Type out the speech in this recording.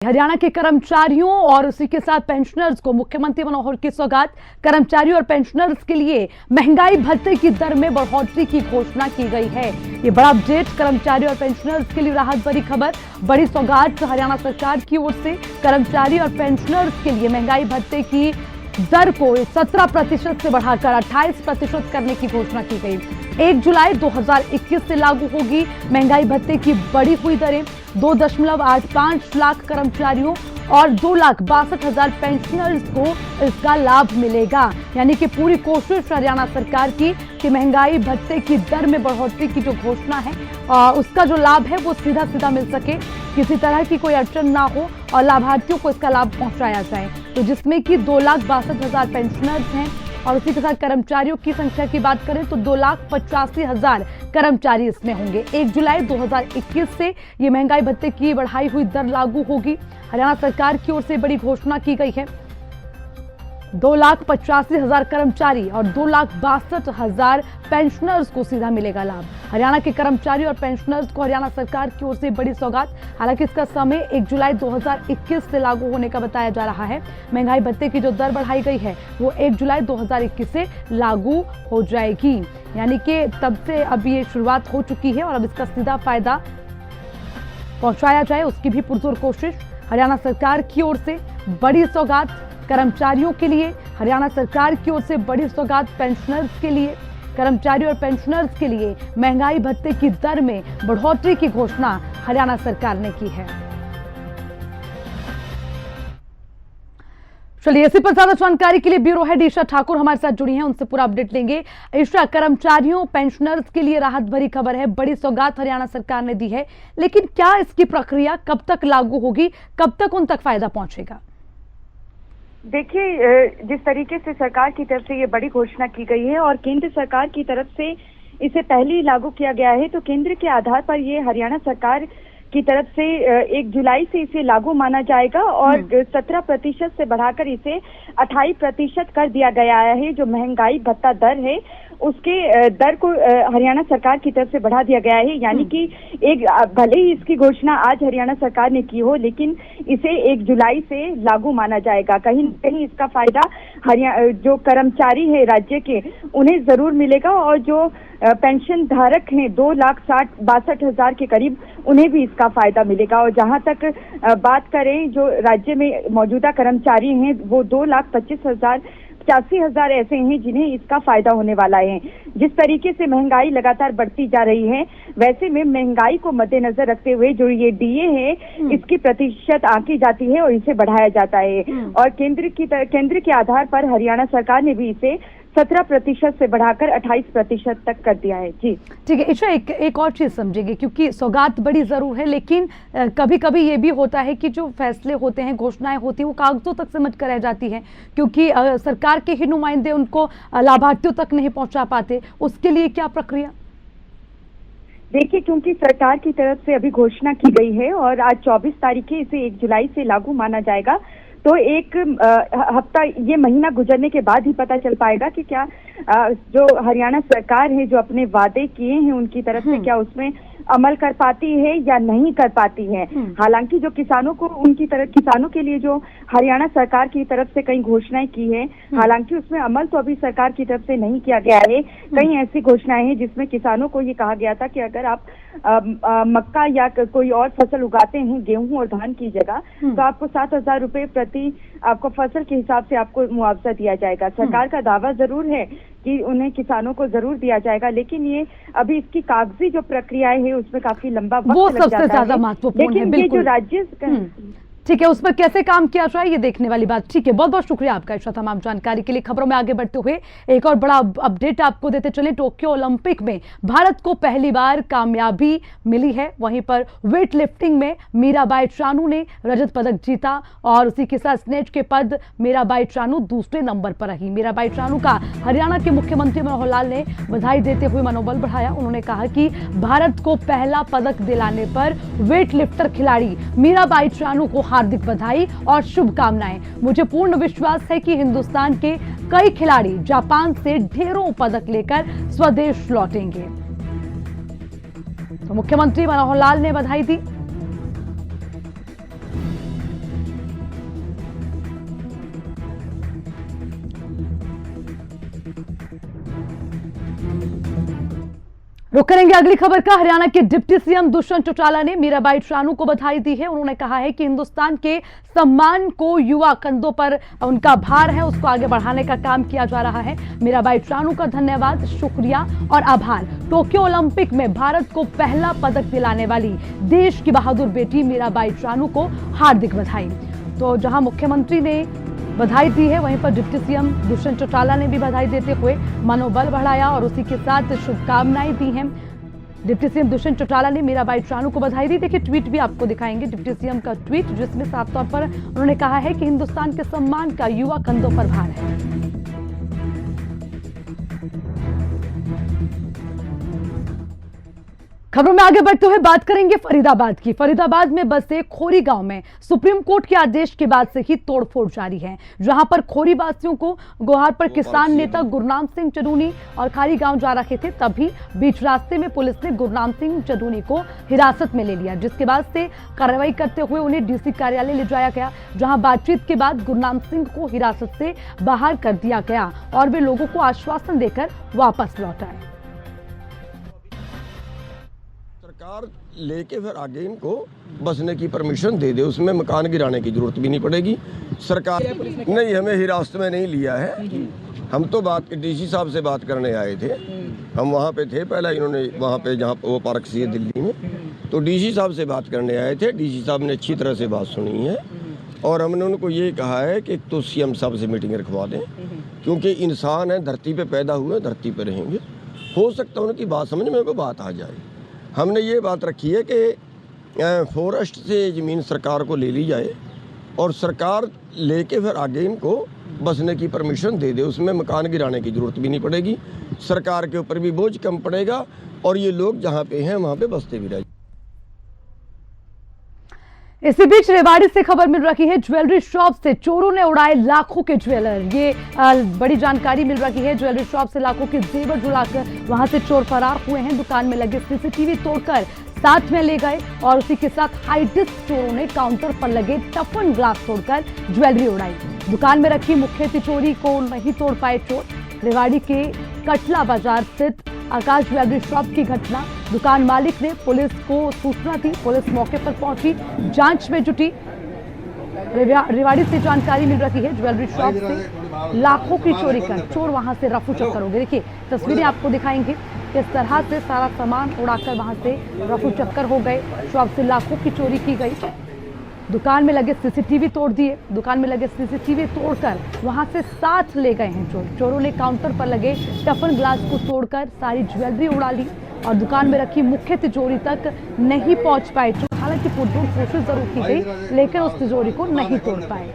हरियाणा के कर्मचारियों और उसी के साथ पेंशनर्स को मुख्यमंत्री मनोहर की सौगात। कर्मचारियों और पेंशनर्स के लिए महंगाई भत्ते की दर में बढ़ोतरी की घोषणा की गई है। ये बड़ा अपडेट कर्मचारियों और पेंशनर्स के लिए राहत भरी खबर, बड़ी सौगात हरियाणा सरकार की ओर से। कर्मचारी और पेंशनर्स के लिए महंगाई भत्ते की दर को 17% से बढ़ाकर 28% करने की घोषणा की गई। 1 जुलाई 2021 से लागू होगी महंगाई भत्ते की बढ़ी हुई दरें। 2.85 लाख कर्मचारियों और 2,62,000 पेंशनर्स को इसका लाभ मिलेगा। यानी कि पूरी कोशिश हरियाणा सरकार की कि महंगाई भत्ते की दर में बढ़ोतरी की जो घोषणा है उसका जो लाभ है वो सीधा सीधा मिल सके, किसी तरह की कोई अड़चन ना हो और लाभार्थियों को इसका लाभ पहुंचाया जाए। तो जिसमें कि 2,62,000 पेंशनर्स हैं और उसी के साथ कर्मचारियों की संख्या की बात करें तो 2,85,000 कर्मचारी इसमें होंगे। 1 जुलाई 2021 से ये महंगाई भत्ते की बढ़ाई हुई दर लागू होगी। हरियाणा सरकार की ओर से बड़ी घोषणा की गई है। 2,85,000 कर्मचारी और 2,62,000 पेंशनर्स को सीधा मिलेगा लाभ। हरियाणा के कर्मचारी और पेंशनर्स को हरियाणा सरकार की ओर से बड़ी सौगात। हालांकि इसका समय 1 जुलाई 2021 से लागू होने का बताया जा रहा है। महंगाई भत्ते की जो दर बढ़ाई गई है वो 1 जुलाई 2021 से लागू हो जाएगी। यानी कि तब से अब ये शुरुआत हो चुकी है और अब इसका सीधा फायदा पहुंचाया जाए उसकी भी पुरजोर कोशिश हरियाणा सरकार की ओर से। बड़ी सौगात कर्मचारियों के लिए, हरियाणा सरकार की ओर से बड़ी सौगात पेंशनर्स के लिए। कर्मचारी और पेंशनर्स के लिए महंगाई भत्ते की दर में बढ़ोतरी की घोषणा हरियाणा सरकार ने की है। चलिए इसी पर ज्यादा जानकारी के लिए ब्यूरो हेड ईशा ठाकुर हमारे साथ जुड़ी हैं, उनसे पूरा अपडेट लेंगे। ईशा, कर्मचारियों पेंशनर्स के लिए राहत भरी खबर है, बड़ी सौगात हरियाणा सरकार ने दी है, लेकिन क्या इसकी प्रक्रिया कब तक लागू होगी, कब तक उन तक फायदा पहुंचेगा? देखिए, जिस तरीके से सरकार की तरफ से ये बड़ी घोषणा की गई है और केंद्र सरकार की तरफ से इसे पहले ही लागू किया गया है, तो केंद्र के आधार पर ये हरियाणा सरकार की तरफ से 1 जुलाई से इसे लागू माना जाएगा और 17% से बढ़ाकर इसे 28% कर दिया गया है। जो महंगाई भत्ता दर है उसके दर को हरियाणा सरकार की तरफ से बढ़ा दिया गया है। यानी कि भले ही इसकी घोषणा आज हरियाणा सरकार ने की हो, लेकिन इसे 1 जुलाई से लागू माना जाएगा। कहीं न कहीं इसका फायदा जो कर्मचारी है राज्य के उन्हें जरूर मिलेगा और जो पेंशन धारक हैं 2,62,000 के करीब उन्हें भी इसका फायदा मिलेगा। और जहां तक बात करें जो राज्य में मौजूदा कर्मचारी हैं वो 2,85,000 ऐसे हैं जिन्हें इसका फायदा होने वाला है। जिस तरीके से महंगाई लगातार बढ़ती जा रही है, वैसे में महंगाई को मद्देनजर रखते हुए जो ये डीए है इसकी प्रतिशत आंकी जाती है और इसे बढ़ाया जाता है। और केंद्र के आधार पर हरियाणा सरकार ने भी इसे 17% से बढ़ाकर 28% तक कर दिया है। जी ठीक है ईशा, एक और चीज समझेंगे, क्योंकि सौगात बड़ी जरूर है, लेकिन कभी कभी ये भी होता है कि जो फैसले होते हैं, घोषणाएं होती हैं, वो कागजों तक सिमट कर रह जाती हैं, क्योंकि सरकार के ही नुमाइंदे उनको लाभार्थियों तक नहीं पहुंचा पाते। उसके लिए क्या प्रक्रिया? देखिए, क्योंकि सरकार की तरफ से अभी घोषणा की गई है और आज 24 तारीख है, इसे 1 जुलाई से लागू माना जाएगा, तो एक हफ्ता ये महीना गुजरने के बाद ही पता चल पाएगा कि क्या जो हरियाणा सरकार है जो अपने वादे किए हैं उनकी तरफ से क्या उसमें अमल कर पाती है या नहीं कर पाती है। हालांकि जो किसानों के लिए जो हरियाणा सरकार की तरफ से कई घोषणाएं की है, हालांकि उसमें अमल तो अभी सरकार की तरफ से नहीं किया गया है। कई ऐसी घोषणाएं हैं जिसमें किसानों को ये कहा गया था कि अगर आप मक्का या कोई और फसल उगाते हैं, गेहूं और धान की जगह, तो आपको 7,000 रुपए प्रति आपको फसल के हिसाब से आपको मुआवजा दिया जाएगा। सरकार का दावा जरूर है कि उन्हें किसानों को जरूर दिया जाएगा, लेकिन ये अभी इसकी कागजी जो प्रक्रियाएं है उसमें काफी लंबा वक्त लग जाता है। वो सबसे ज्यादा महत्वपूर्ण है। लेकिन ये जो राज्य ठीक है, उस पर कैसे काम किया जाए ये देखने वाली बात। ठीक है, बहुत बहुत शुक्रिया आपका ईशा तमाम जानकारी के लिए। खबरों में आगे बढ़ते हुए एक और बड़ा अपडेट आपको देते चले। टोक्यो ओलंपिक में भारत को पहली बार कामयाबी मिली है। वहीं पर वेट लिफ्टिंग में मीराबाई चानू ने रजत पदक जीता और उसी के साथ स्नेच के पद मीराबाई चानू दूसरे नंबर पर रही। मीराबाई चानू का हरियाणा के मुख्यमंत्री मनोहर लाल ने बधाई देते हुए मनोबल बढ़ाया। उन्होंने कहा कि भारत को पहला पदक दिलाने पर वेट लिफ्टर खिलाड़ी मीराबाई चानू को हार्दिक बधाई और शुभकामनाएं। मुझे पूर्ण विश्वास है कि हिंदुस्तान के कई खिलाड़ी जापान से ढेरों पदक लेकर स्वदेश लौटेंगे। तो मुख्यमंत्री मनोहर लाल ने बधाई दी। रुक करेंगे अगली खबर का। हरियाणा के डिप्टी सीएम दुष्यंत चौटाला ने मीराबाई चानू को बधाई दी है। उन्होंने कहा है कि हिंदुस्तान के सम्मान को युवा कंधों पर उनका भार है, उसको आगे बढ़ाने का काम किया जा रहा है। मीराबाई चानू का धन्यवाद, शुक्रिया और आभार। टोक्यो ओलंपिक में भारत को पहला पदक दिलाने वाली देश की बहादुर बेटी मीराबाई चानू को हार्दिक बधाई। तो जहां मुख्यमंत्री ने बधाई दी है, वहीं पर डिप्टी सीएम दुष्यंत चौटाला ने भी बधाई देते हुए मनोबल बढ़ाया और उसी के साथ शुभकामनाएं दी हैं। डिप्टी सीएम दुष्यंत चौटाला ने मीराबाई चानू को बधाई दी। देखिए ट्वीट भी आपको दिखाएंगे, डिप्टी सीएम का ट्वीट, जिसमें साफ तौर पर उन्होंने कहा है कि हिंदुस्तान के सम्मान का युवा कंधों पर भार है। खबरों में आगे बढ़ते हुए बात करेंगे फरीदाबाद की। फरीदाबाद में बसे खोरी गांव में सुप्रीम कोर्ट के आदेश के बाद से ही तोड़फोड़ जारी है, जहां पर खोरी वासियों को गुहार पर किसान नेता गुरनाम सिंह चडूनी और खारी गांव जा रहे थे, तभी बीच रास्ते में पुलिस ने गुरनाम सिंह चडूनी को हिरासत में ले लिया, जिसके बाद से कार्रवाई करते हुए उन्हें डीसी कार्यालय ले जाया गया, जहां बातचीत के बाद गुरनाम सिंह को हिरासत से बाहर कर दिया गया और वे लोगों को आश्वासन देकर वापस लौट आए। सरकार लेके फिर आगे इनको बसने की परमिशन दे दे, उसमें मकान गिराने की जरूरत भी नहीं पड़ेगी। सरकार नहीं, हमें हिरासत में नहीं लिया है। हम तो डीसी साहब से बात करने आए थे, हम वहाँ पे थे पहले, इन्होंने वहाँ पे जहाँ वो पार्क सी है दिल्ली में, तो डीसी साहब से बात करने आए थे। डीसी साहब ने अच्छी तरह से बात सुनी है और हमने उनको ये कहा है कि तो सीएम साहब से मीटिंग रखवा दें, क्योंकि इंसान है, धरती पे पैदा हुए, धरती पे रहेंगे। हो सकता है उनकी बात समझ में को बात आ जाए। हमने ये बात रखी है कि फॉरेस्ट से ज़मीन सरकार को ले ली जाए और सरकार लेके फिर आगे इनको बसने की परमिशन दे दे, उसमें मकान गिराने की ज़रूरत भी नहीं पड़ेगी। सरकार के ऊपर भी बोझ कम पड़ेगा और ये लोग जहाँ पे हैं वहाँ पे बसते भी रहेंगे। इसी बीच रेवाड़ी से खबर मिल रही है, ज्वेलरी शॉप से चोरों ने उड़ाए लाखों के ज्वेलर। ये बड़ी जानकारी मिल रही है। ज्वेलरी शॉप से लाखों के जेवर जुड़ाकर वहां से चोर फरार हुए हैं। दुकान में लगे सीसीटीवी तोड़कर साथ में ले गए और उसी के साथ हाई डिस्क चोरों ने काउंटर पर लगे टफन ग्लास तोड़कर ज्वेलरी उड़ाई। दुकान में रखी मुख्य तिजोरी को नहीं तोड़ पाए चोर। रेवाड़ी के कटला बाजार स्थित आकाश ज्वेलरी शॉप की घटना, दुकान मालिक ने पुलिस को सूचना दी, पुलिस मौके पर पहुंची, जांच में जुटी। रेवाड़ी से जानकारी मिल रही है, ज्वेलरी शॉप से लाखों की चोरी कर चोर वहां से रफू चक्कर हो गए। देखिए तस्वीरें आपको दिखाएंगे, किस तरह से सारा सामान उड़ाकर वहां से रफू चक्कर हो गए। शॉप से लाखों की चोरी की गई। दुकान में लगे सीसीटीवी तोड़ दिए, दुकान में लगे सीसीटीवी तोड़कर वहां से साथ ले गए हैं चोर। चोरों ने काउंटर पर लगे टफन ग्लास को तोड़कर सारी ज्वेलरी उड़ा ली और दुकान में रखी मुख्य तिजोरी तक नहीं पहुंच पाए चोर। हालांकि पुरजोर कोशिश जरूर की गई, लेकिन उस तिजोरी को नहीं तोड़ पाए।